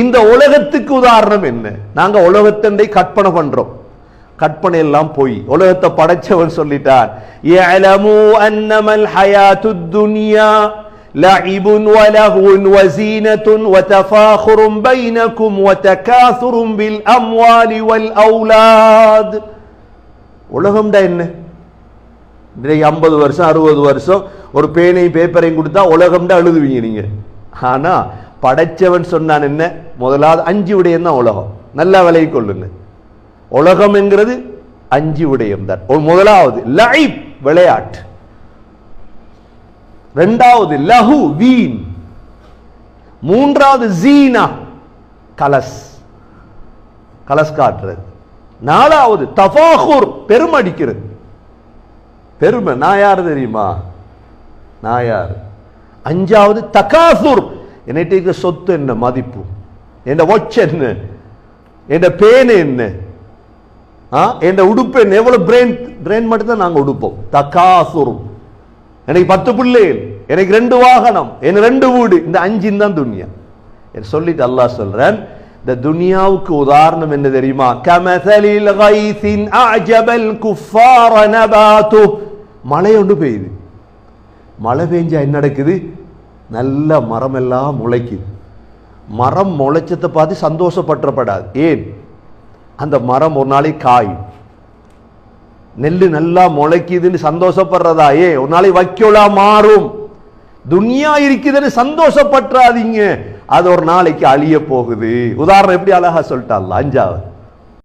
இந்த உலகத்துக்கு உதாரணம் என்ன? நாங்க உலகத்தை கற்பனை பண்றோம், கற்பனை எல்லாம் போய் உலகத்தை படைச்சவன் சொல்லிட்டான், யஅலமு அன்னமல் ஹயாத்துத் துன்யா லஇபுன் வலஹுன் வஸீனத்துன் வதஃபாகுரும் பைனகும் வதகாசுரும் பில் அம்வாலி வல் அவுலாத். உலகம்டா என்ன? 50 வருஷம் 60 வருஷம் ஒரு பேனையும் பேப்பரையும் கொடுத்தா உலகம்டா எழுதுவீங்க நீங்க. ஆனா படைச்சவன் சொன்னான் என்ன? முதலாவது 5 விடயம் தான் உலகம். நல்லா விலை கொள்ளுங்க. உலகம் என்கிறது 5 விடயம் தான். முதலாவது லைப், விளையாட்டு. இரண்டாவது லஹு, வீண். மூன்றாவது ஜீனா, கலஸ், கலஸ் காட்டுறது. நாலாவது தஃபாகுர், பெருமடிக்கிறது. பெருமை, நான் யாரு தெரியுமா, நான் யாரு. அஞ்சாவது தகாசுர், என்னைக்கு சொத்து என்ன, மதிப்பு, என் வாட்ச் என்ன, என் பேன் என்ன, என் உடுப்பு என்ன, எவ்வளவு பிரெயின் மட்டும் தான் நாங்க உடுப்போம். தகாசுர். எனக்கு 10 பிள்ளைகள், எனக்கு 2 வாகனம், எனக்கு 2 வீடு. இந்த 5 தான் துன்யா சொல்லிட்டு அல்லாஹ் சொல்றேன். இந்த துனியாவுக்கு உதாரணம் என்ன தெரியுமா? கமஸலில் கைஸின் அஅஜபல் குஃபார நபாது. மழை ஒன்று பெய்யுது. மழை பெஞ்சா என்ன நடக்குது? நல்ல மரம் எல்லாம் முளைக்குது. மரம் முளைச்சத்தை பார்த்து சந்தோஷப்பட்டப்படாது. ஏன்? அந்த மரம் ஒரு நாளைக்கு காயும். நெல்லு நல்லா முளைக்குதுன்னு சந்தோஷப்படுறதா? ஒரு நாளைக்கு வைக்கோலா மாறும். துனியா இருக்குதுன்னு சந்தோஷப்பட்டுறாதீங்க, அது ஒரு நாளைக்கு அழிய போகுது. உதாரணம் எப்படி அழகா சொல்லிட்டான். 5வது